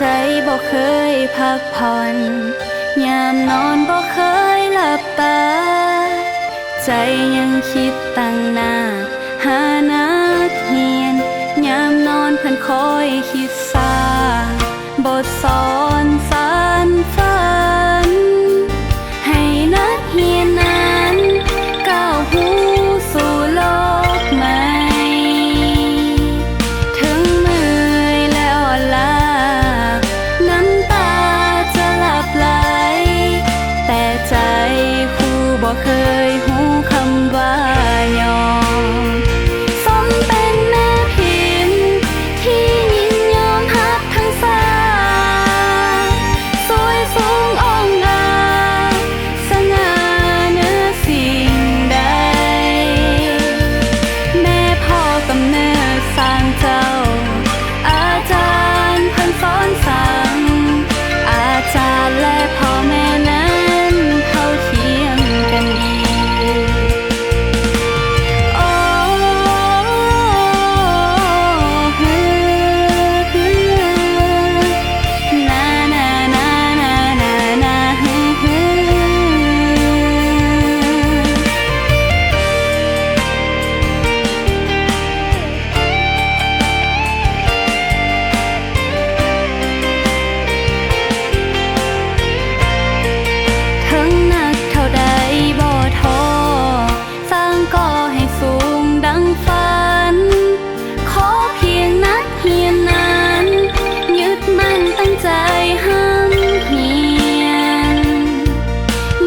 บ่เคยพักผ่อนยามนอนบ่เคยหลับตาใจยังคิดตั้งหน้าหานักเรียนยามนอนเพิ่นคอยคิดซาบทสอนสานฝันให้นักเรียนนั้นก้าวผู้สู่โลกใหม่ถึงเมื่อยและอ่อนล้าน้ำตาจะหลับไหลแต่ใจครูบ่เคยหูคำว่ายอมสมเป็นแม่พิมพ์ที่ยินยอมฮับทั้งสาสวยสูงองค์อาจสง่าเหนือสิ่งใดแม่พ่อกำเนิดสร้างเจ้าอาจารย์เพิ่นสอนสั่งอาจารย์และพ่อแม่นั้นเท่าเทียมกันดีโอ้ฮือฮือนานานานานานาฮือฮือถึงหนักเท่าใดบ่ท้อสร้างก่อให้สูงดังฝันขอเพียงนักเรียนนั้นยึดมั่นตั้งใจห้ามเหียน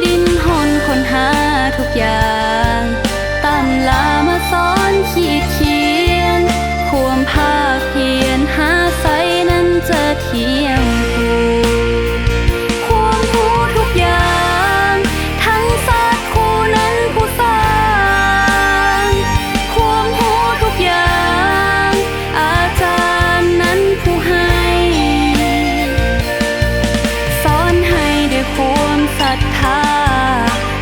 ดิ้นหนค้นหาทุกอย่างตำลามาสอนขีดเขียนความภาคเพียรหาใสนั้นจะเทียมครูความรู้ทุกอย่างทั้งศาสตร์ครูนั้นผู้สร้างความรู้ทุกอย่างอาจารย์นั้นผู้ให้สอนให้ด้วยความศรัทธา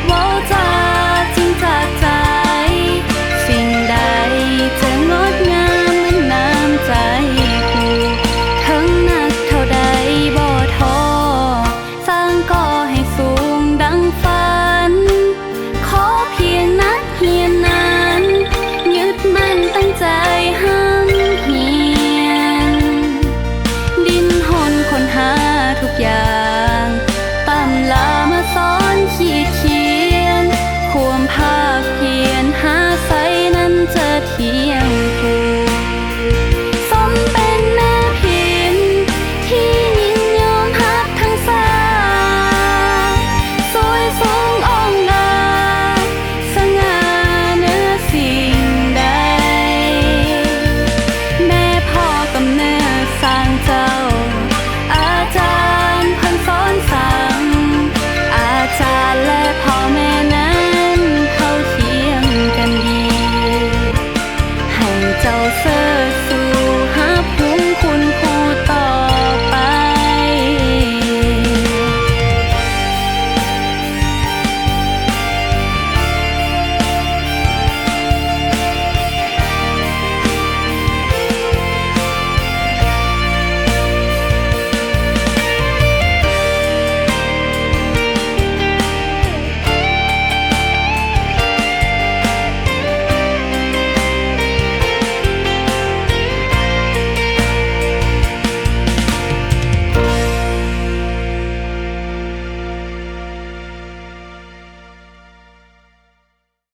เว้าจาจริงจากใจสิ่งใดจะงดงามเหมือนน้ำใจครูถึงหนักเท่าใดบ่ท้อสร้างก่อให้สูงดังฝันขอเพียงนักเรียนนั้นยึดมั่นตั้งใจห้ามเหียนดิ้นหนค้นหาทุกอย่า